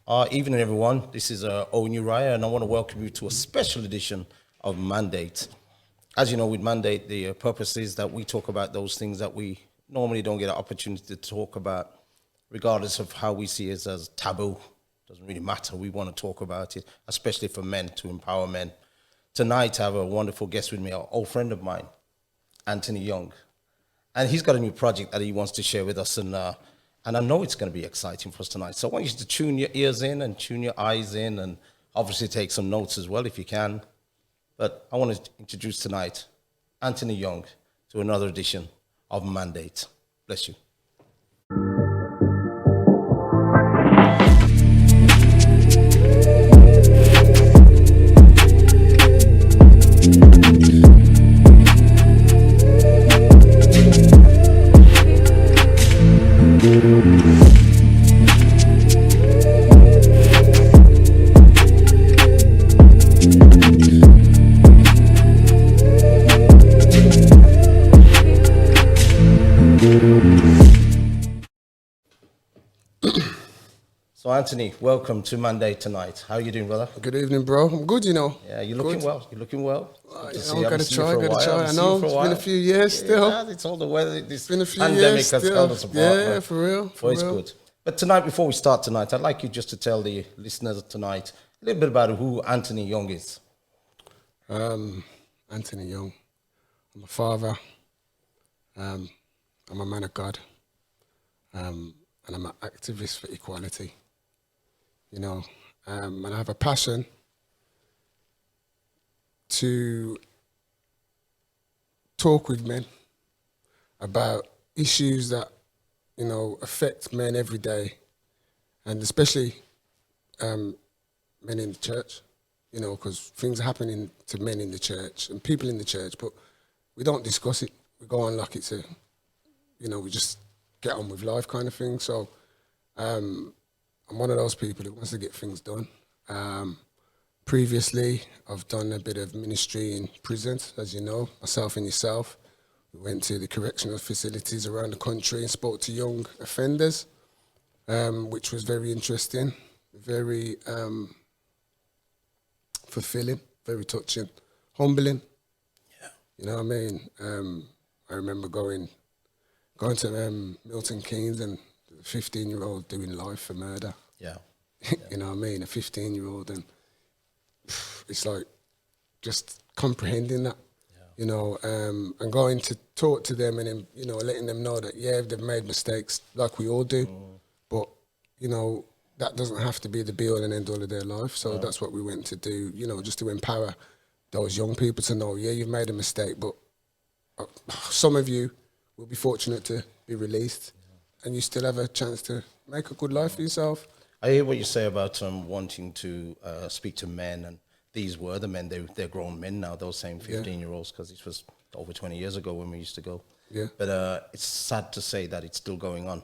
Evening, everyone. This is Owen Uriah, and I want to welcome you to a special edition of Mandate. As you know, with Mandate, the purpose is that we talk about those things that we normally don't get an opportunity to talk about, regardless of how we see it as taboo. Doesn't really matter. We want to talk about it, especially for men, to empower men. Tonight, I have a wonderful guest with me, an old friend of mine, Antnee Young. And he's got a new project that he wants to share with us, and I know it's going to be exciting for us tonight. So I want you to tune your ears in and tune your eyes in, and obviously take some notes as well if you can. But I want to introduce tonight Antnee Young to another edition of Mandate. Bless you. So Antnee, welcome to Monday tonight. How are you doing, brother? Good evening, bro. I'm good, you know. Yeah, you're looking well. You're looking well. I'm gotta try. I know it's been a few years still. Yeah, it's all the weather. This Been a few pandemic years has still. held us apart. Yeah, man. for real. But it's good. But tonight, before we start tonight, I'd like you just to tell the listeners tonight a little bit about who Antnee Young is. Antnee Young. I'm a father. I'm a man of God. And I'm an activist for equality. You know, and I have a passion to talk with men about issues that, you know, affect men every day, and especially men in the church, you know, because things are happening to men in the church and people in the church, but we don't discuss it. We go on like it's a, you know, we just get on with life kind of thing. So I'm one of those people who wants to get things done. Previously, I've done a bit of ministry in prisons, as you know, myself and yourself. We went to the correctional facilities around the country and spoke to young offenders, which was very interesting, very fulfilling, very touching, humbling. Yeah. You know what I mean? I remember going to Milton Keynes and a 15-year-old doing life for murder. Yeah. You know what I mean? A 15-year-old, and it's like just comprehending that, you know, and going to talk to them and then, you know, letting them know that, yeah, they've made mistakes like we all do, but, you know, that doesn't have to be the be-all and end-all of their life. So that's what we went to do, you know, just to empower those young people to know, yeah, you've made a mistake, but some of you will be fortunate to be released and you still have a chance to make a good life for yourself. I hear what you say about wanting to speak to men, and these were the men. They're grown men now, those same 15-year-olds, because this was over 20 years ago when we used to go. Yeah. But it's sad to say that it's still going on.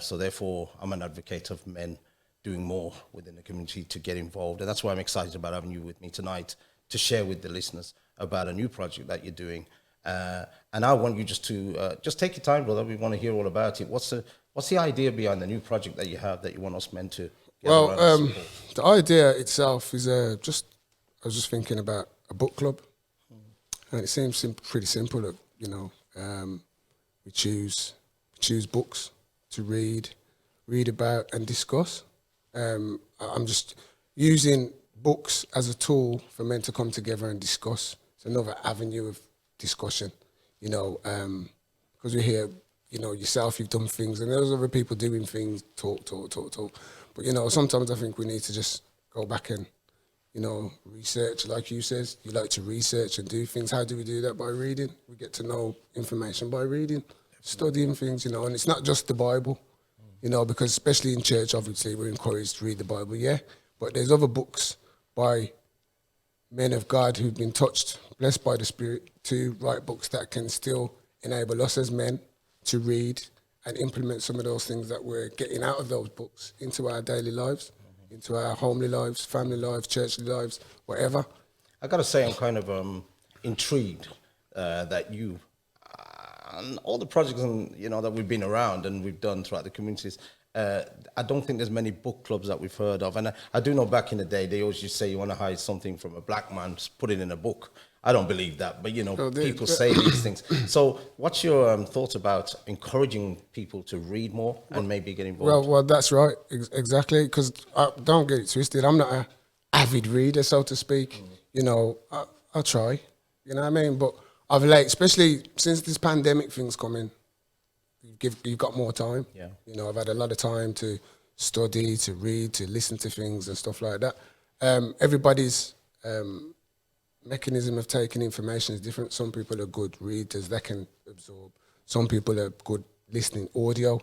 So therefore, I'm an advocate of men doing more within the community to get involved. And that's why I'm excited about having you with me tonight to share with the listeners about a new project that you're doing. And I want you just to just take your time, brother. We want to hear all about it. What's the idea behind the new project that you have that you want us men to get around and support? The idea itself is I was just thinking about a book club, and it seems pretty simple. That, you know, we choose books to read about and discuss. I'm just using books as a tool for men to come together and discuss. It's another avenue of discussion, you know, because we hear, you know, yourself, you've done things, and there's other people doing things, talk. But, you know, sometimes I think we need to just go back and, you know, research, like you says, you like to research and do things. How do we do that? By reading. We get to know information by reading, studying things, you know, and it's not just the Bible, you know, because especially in church, obviously, we're encouraged to read the Bible, yeah, but there's other books by men of God who've been touched, blessed by the Spirit, to write books that can still enable us as men to read and implement some of those things that we're getting out of those books into our daily lives, into our homely lives, family lives, churchly lives, whatever. I got to say, I'm kind of intrigued that you and all the projects and that we've been around and we've done throughout the communities. I don't think there's many book clubs that we've heard of. And I do know back in the day, they always used to say you want to hide something from a black man, just put it in a book. I don't believe that, but people say these things. So what's your thoughts about encouraging people to read more and maybe get involved? Well, that's right, exactly. Because don't get it twisted. I'm not an avid reader, so to speak. I'll try. You know what I mean? But of late, especially since this pandemic thing's coming, you've got more time. Yeah. I've had a lot of time to study, to read, to listen to things and stuff like that. Everybody's mechanism of taking information is different. Some people are good readers, they can absorb. Some people are good listening audio.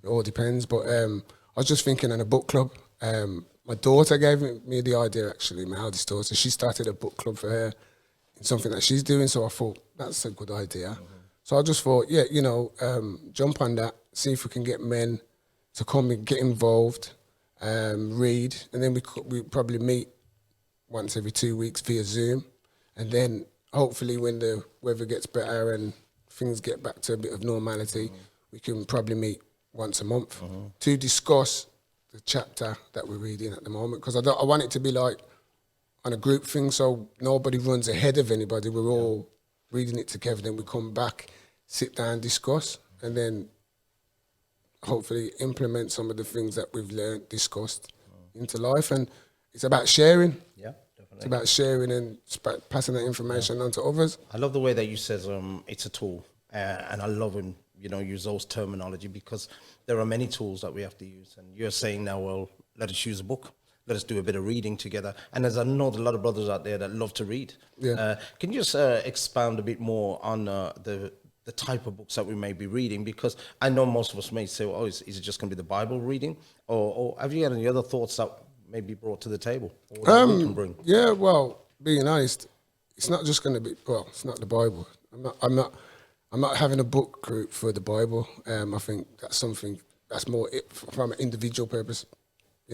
It all depends. But I was just thinking in a book club. My daughter gave me the idea, actually, my eldest daughter. She started a book club for her in something that she's doing. So I thought, that's a good idea. So I just thought, jump on that, see if we can get men to come and get involved, read, and then we probably meet once every 2 weeks via Zoom. And then hopefully when the weather gets better and things get back to a bit of normality, we can probably meet once a month to discuss the chapter that we're reading at the moment. Because I want it to be like on a group thing, so nobody runs ahead of anybody. We're all reading it together, then we come back, sit down, discuss, and then hopefully implement some of the things that we've learned, discussed into life. And it's about sharing. Yeah, definitely. It's about sharing and passing that information on to others. I love the way that you says it's a tool, and I love when use those terminology, because there are many tools that we have to use. And you're saying now, well, let us use a book. Let us do a bit of reading together. And as I know, there's a lot of brothers out there that love to read. Yeah. Can you just expound a bit more on the type of books that we may be reading? Because I know most of us may say, oh, is it just going to be the Bible reading? Or have you got any other thoughts that may be brought to the table? Or that we can bring? Yeah, well, being honest, it's not just going to be, it's not the Bible. I'm not having a book group for the Bible. I think that's something that's more from an individual purpose.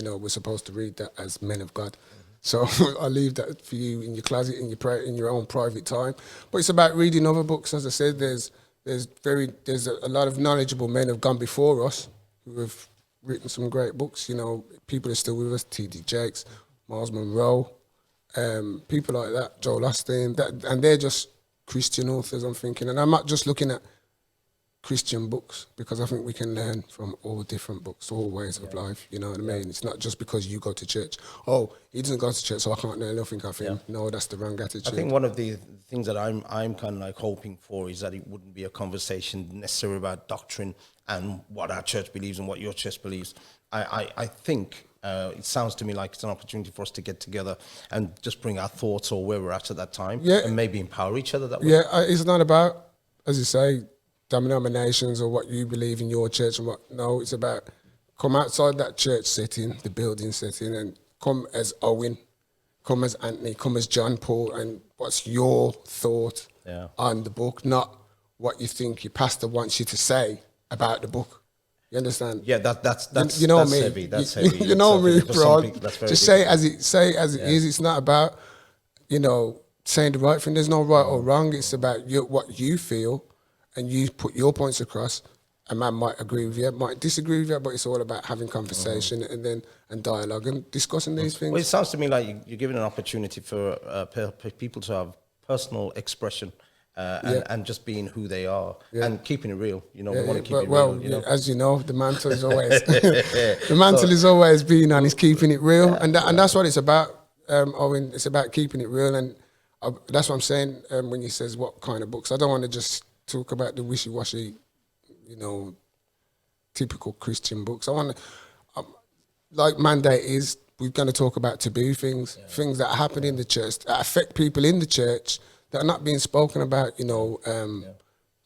We're supposed to read that as men of God. So I leave that for you in your closet, in your own private time. But it's about reading other books. As I said, there's a lot of knowledgeable men have gone before us who have written some great books. People are still with us. T.D. Jakes, Miles Monroe, people like that, Joel Osteen, and they're just Christian authors, I'm thinking. And I'm not just looking at Christian books, because I think we can learn from all different books, all ways of life, you know what I mean? It's not just because you go to church. Oh, he doesn't go to church, so I can't learn nothing off him. No, that's the wrong attitude. I think one of the things that I'm kind of like hoping for is that it wouldn't be a conversation necessarily about doctrine and what our church believes and what your church believes. I think it sounds to me like it's an opportunity for us to get together and just bring our thoughts or where we're at that time, and maybe empower each other that way. Yeah, it's not about, as you say, denominations or what you believe in your church and what. No, it's about come outside that church setting, the building setting, and come as Owen, come as Antnee, come as John Paul, and what's your thought on the book, not what you think your pastor wants you to say about the book. You understand? Yeah, that's me. Heavy. That's heavy. You know me, bro. Just say it as it Yeah. is. It's not about saying the right thing. There's no right or wrong. It's about what you feel. And you put your points across. A man might agree with you, might disagree with you, but it's all about having conversation and dialogue and discussing these things. Well, it sounds to me like you're giving an opportunity for people to have personal expression and just being who they are and keeping it real. We want to keep it real. As you know, the mantle is always is always being on. Is keeping it real, and that's what it's about. Owen, it's about keeping it real, and that's what I'm saying. When he says what kind of books, I don't want to just talk about the wishy-washy, typical Christian books. I want to, like Mandate is, we're going to talk about taboo things, things that happen in the church, that affect people in the church, that are not being spoken about,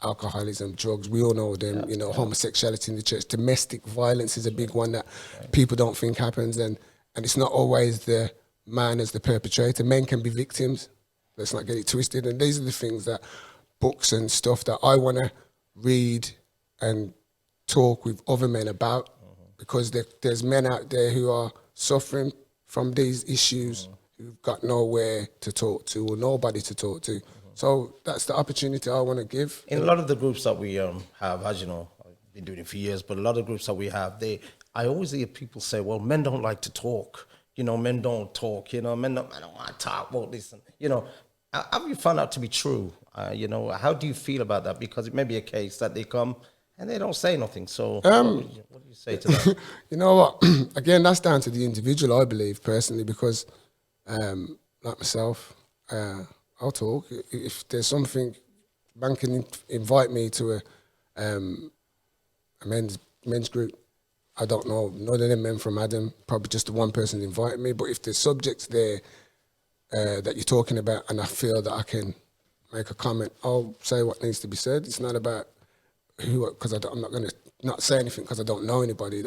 alcoholism, drugs, we all know them, homosexuality in the church, domestic violence is a big one that people don't think happens, and it's not always the man as the perpetrator. Men can be victims. Let's not get it twisted. And these are the things that books and stuff that I want to read and talk with other men about, because there's men out there who are suffering from these issues who've got nowhere to talk to or nobody to talk to. So that's the opportunity I want to give. In a lot of the groups that we have, as you know, I've been doing it for years, but a lot of groups that we have, they I always hear people say, well, men don't like to talk. You know, men don't talk. You know, I don't want to talk about this. And, you know, have you found out to be true? You know, how do you feel about that? Because it may be a case that they come and they don't say nothing. So what do you say to that? You know what? Again, that's down to the individual, I believe, personally, because like myself, I'll talk. If there's something, man can invite me to a men's group. I don't know, none of them men from Adam, probably just the one person invited me. But if there's subjects there that you're talking about and I feel that I can make a comment, I'll say what needs to be said. It's not about who, because I'm not going to not say anything because I don't know anybody.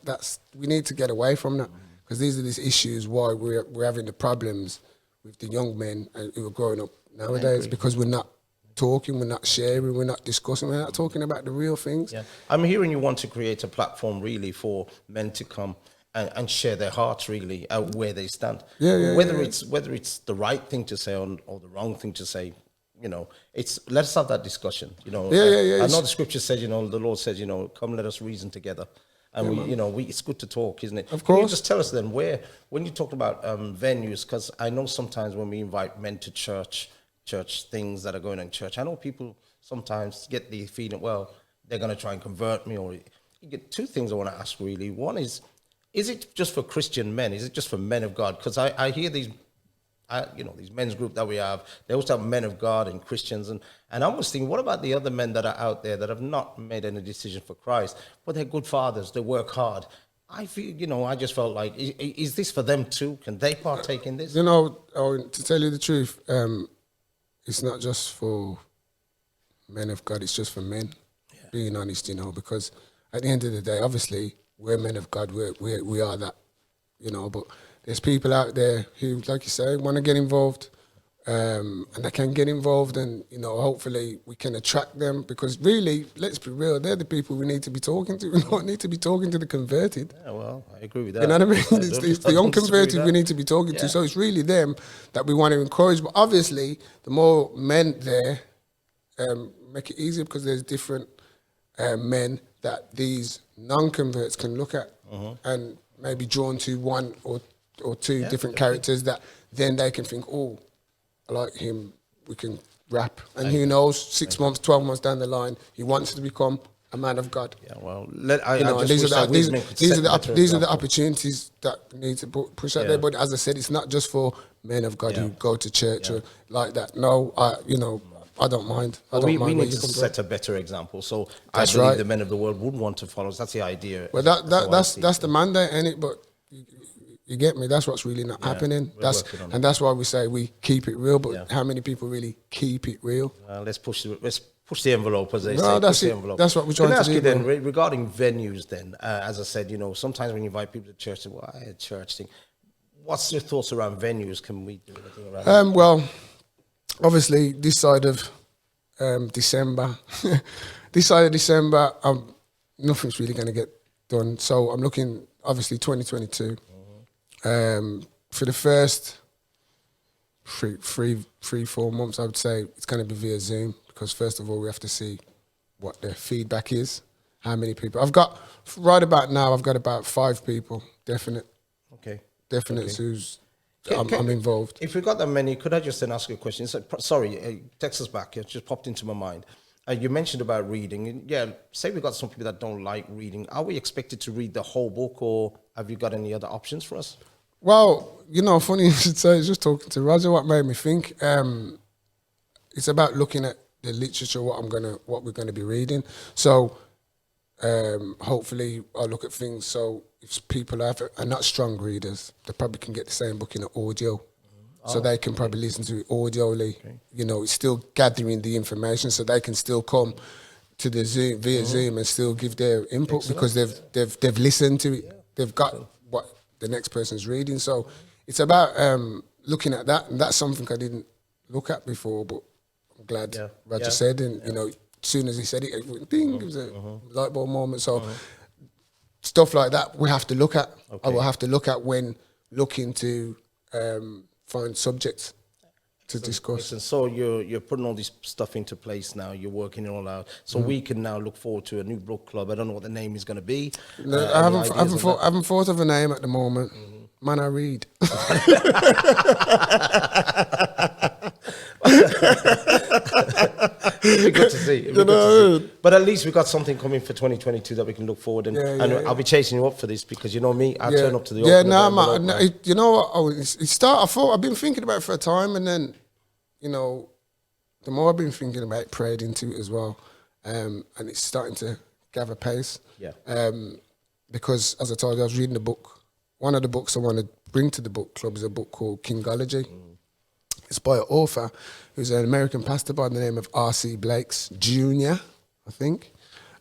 That's we need to get away from that, because these are these issues why we're having the problems with the young men who are growing up nowadays, because we're not talking, we're not sharing, we're not discussing, we're not talking about the real things. Yeah, I'm hearing you want to create a platform really for men to come and share their hearts really where they stand. Whether it's the right thing to say or the wrong thing to say, you know, let's have that discussion. You know, I know the scripture says, you know, the Lord says, you know, come let us reason together. And it's good to talk, isn't it? Of course. Can you just tell us then when you talk about venues, because I know sometimes when we invite men to church things that are going on in church, I know people sometimes get the feeling, well, they're going to try and convert me. Or you get two things I want to ask really. One is it just for Christian men? Is it just for men of God? Because I hear these men's group that we have, they also have men of God and Christians. And I was thinking, what about the other men that are out there that have not made any decision for Christ, but they're good fathers, they work hard? I feel, I just felt like, is this for them too? Can they partake in this? You know, to tell you the truth, it's not just for men of God, it's just for men, being honest, because at the end of the day, obviously, we're men of God, we are that, but there's people out there who, like you say, want to get involved, and they can get involved, and, hopefully we can attract them, because really, let's be real, they're the people we need to be talking to. We don't need to be talking to the converted. Yeah, well, I agree with that. You know what I mean? It's the unconverted we need to be talking to. So it's really them that we want to encourage. But obviously, the more men there, make it easier, because there's different men that these non-converts can look at and maybe drawn to one or two different characters that then they can think, oh, I like him, we can rap. And who knows, 6 months, 12 months down the line, he wants to become a man of God. Yeah, well, these are the opportunities that need to push out there. But as I said, it's not just for men of God who go to church or like that. No, I don't mind. We need to set a better example. So that's I believe the men of the world would want to follow us. That's the idea. Well, that's the mandate, ain't it? But you get me? That's what's really not happening. That's why we say we keep it real. But how many people really keep it real? Let's push the envelope, as they say. That's it. That's what we're trying to do. Can I ask you then, regarding venues then, as I said, sometimes when you invite people to church, they say, well, I a church thing. What's your thoughts around venues? Can we do anything around that? Well, obviously, this side of December, nothing's really going to get done. So I'm looking, obviously, 2022. For the first 3-4 months, I would say it's going to be via Zoom, because first of all, we have to see what the feedback is, how many people. Right about now, I've got about 5 people, definite who's I'm involved. If we got that many, could I just then ask you a question? Sorry, text us back. It just popped into my mind. You mentioned about reading. Say we got some people that don't like reading. Are we expected to read the whole book, or have you got any other options for us? Well, funny you should say, just talking to Roger, what made me think, it's about looking at the literature, what we're gonna be reading. So hopefully I'll look at things, so if people are not strong readers, they probably can get the same book in an audio. So they can probably listen to it audioly. It's still gathering the information, so they can still come to the Zoom via Zoom and still give their input. Excellent. Because they've listened to it. They've got what the next person's reading. So it's about looking at that, and that's something I didn't look at before. But I'm glad Roger said, and as soon as he said it, ding, it was a light bulb moment. So stuff like that we have to look at. I will have to look at when looking to find subjects discuss. Listen, so you're putting all this stuff into place now. You're working it all out, so we can now look forward to a new book club. I don't know what the name is going to be. I haven't thought of a name at the moment. Man, I read. It'd be good to see. It'd be good to see. But at least we got something coming for 2022 that we can look forward and I'll be chasing you up for this because you know me, I turn up to the you know what? I've been thinking about it for a time, and then, you know, the more I've been thinking about it, prayed into it as well, and it's starting to gather pace. Yeah. Because as I told you, I was reading the book. One of the books I want to bring to the book club is a book called Kingology. It's by an author who's an American pastor by the name of R.C. Blakes Jr., I think.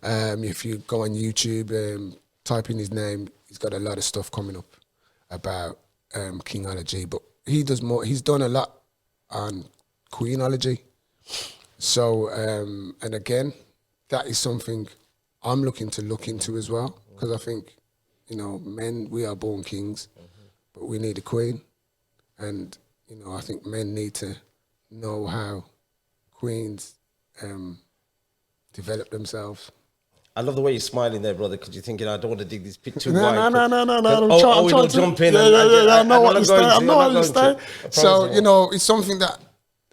If you go on YouTube, type in his name, he's got a lot of stuff coming up about Kingology. But he does more. He's done a lot on Queenology. So, and again, that is something I'm looking to look into as well, because I think, you know, men, we are born kings, but we need a queen. And, you know, I think men need to know how queens develop themselves. I love the way you're smiling there, brother, because you're thinking, I don't want to dig this pit too No. wide. I'm we're trying not to jump in. I know what you say. say. So, you know, it's something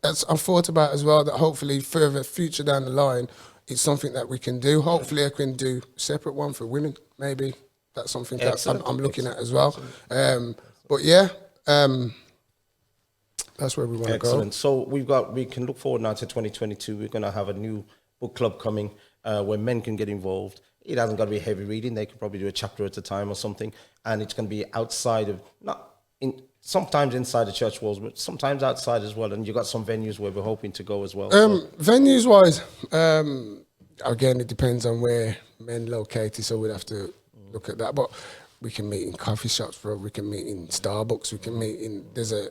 that's I've thought about as well, that hopefully further future down the line, it's something that we can do. Hopefully I can do a separate one for women, maybe. That's something that I'm looking at as well. But yeah, that's where we want to go. Excellent. So we can look forward now to 2022. We're going to have a new book club coming where men can get involved. It hasn't got to be heavy reading. They could probably do a chapter at a time or something. And it's going to be outside of, sometimes inside the church walls, but sometimes outside as well. And you've got some venues where we're hoping to go as well. Venues wise, again, it depends on where men located, so we'd have to look at that. But we can meet in coffee shops, bro. We can meet in Starbucks. We can meet in, there's a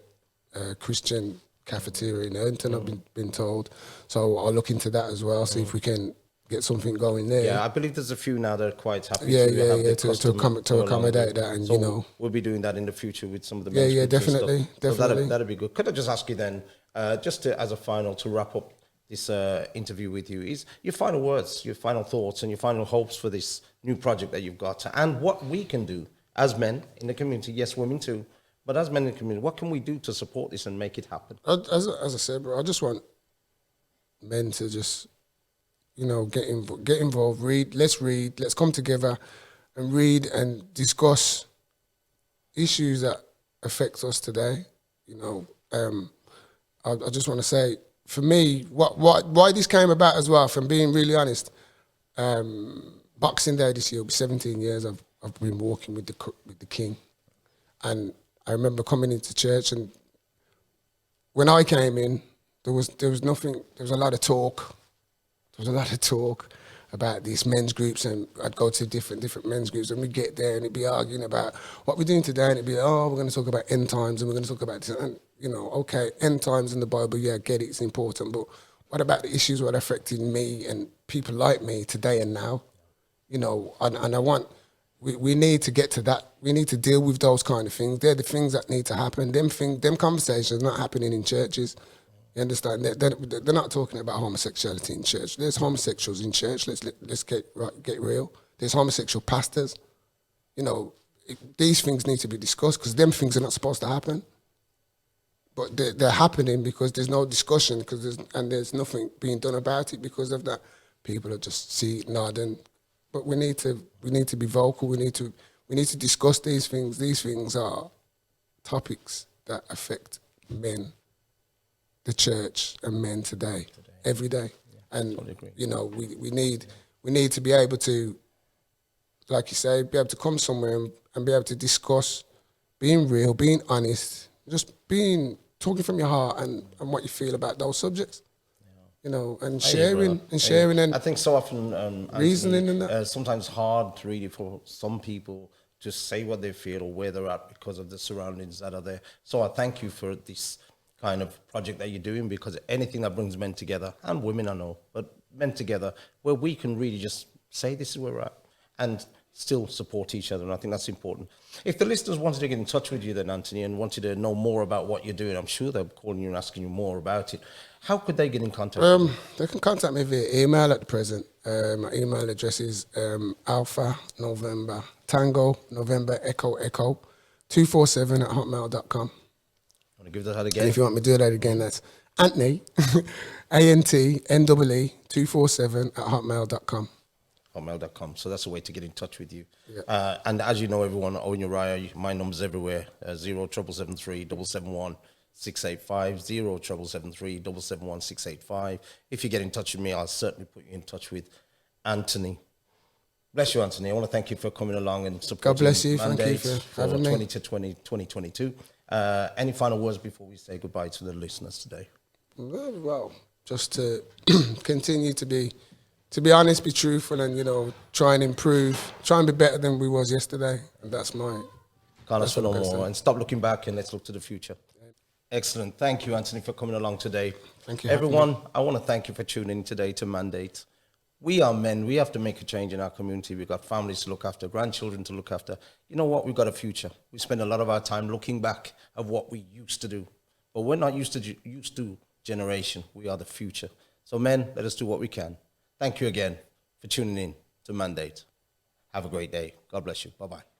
Christian cafeteria in Antnee, I've been told. So I'll look into that as well, see if we can get something going there. Yeah, I believe there's a few now that are quite happy to accommodate that. And, so you know, we'll be doing that in the future with some of the men's groups definitely. And stuff. Definitely. So that'd be good. Could I just ask you then, as a final, to wrap up this interview with you, is your final words, your final thoughts, and your final hopes for this new project that you've got, and what we can do as men in the community. Yes, women too, but as men in the community, what can we do to support this and make it happen? As I said, bro, I just want men to just, you know, get involved, let's come together and read and discuss issues that affect us today. You know, I just want to say, for me, why this came about as well, from being really honest, Boxing Day this year will be 17 years I've been walking with the King. And I remember coming into church, and when I came in, there was nothing, there was a lot of talk. There was a lot of talk about these men's groups, and I'd go to different men's groups, and we'd get there and it'd be arguing about what we're doing today, and it'd be, oh, we're going to talk about end times, and we're going to talk about this. And, you know, okay, end times in the Bible, yeah, I get it, it's important, but what about the issues that are affecting me and people like me today and now? You know, and I want, we need to get to that. We need to deal with those kind of things. They're the things that need to happen. Them conversations not happening in churches. You understand? They're not talking about homosexuality in church. There's homosexuals in church. Let's get real. There's homosexual pastors. You know, these things need to be discussed, because them things are not supposed to happen. But they're happening because there's no discussion, there's nothing being done about it because of that. People are just nodding. But we need to be vocal. We need to discuss these things. These things are topics that affect men, the church, and men today. Every day. Yeah, and totally agree. You know, we need to be able to, like you say, be able to come somewhere and be able to discuss being real, being honest, just talking from your heart and what you feel about those subjects. You know, and sharing and I think so often reasoning and that. Sometimes hard really for some people to say what they feel or where they're at because of the surroundings that are there. So I thank you for this kind of project that you're doing, because anything that brings men together, and women I know, but men together, where we can really just say this is where we're at and still support each other, and I think that's important. If the listeners wanted to get in touch with you then, Antnee, and wanted to know more about what you're doing, I'm sure they're calling you and asking you more about it. How could they get in contact with you? They can contact me via email at the present. My email address is Alpha November Tango November Echo Echo 247 at hotmail.com. Want to give that out again? And if you want me to do that again, that's Antnee, ANTNEE 247 at hotmail.com. Hotmail.com. So that's a way to get in touch with you. Yeah. And as you know, everyone, Owen Uriah, my number's everywhere. 07773 771 685, 07773 771 685. If you get in touch with me, I'll certainly put you in touch with Antnee. Bless you, Antnee. I want to thank you for coming along and supporting God bless you. Thank you Mandate for having me. 2022. Any final words before we say goodbye to the listeners today? Well, just to continue to be honest, be truthful, and, you know, try and improve, try and be better than we was yesterday. And that's my... Can't ask for no what I'm gonna more. say. And stop looking back and let's look to the future. Excellent. Thank you, Antnee, for coming along today. Thank you. Everyone, I want to thank you for tuning in today to Mandate. We are men. We have to make a change in our community. We've got families to look after, grandchildren to look after. You know what? We've got a future. We spend a lot of our time looking back at what we used to do. But we're not used to generation. We are the future. So, men, let us do what we can. Thank you again for tuning in to Mandate. Have a great day. God bless you. Bye-bye.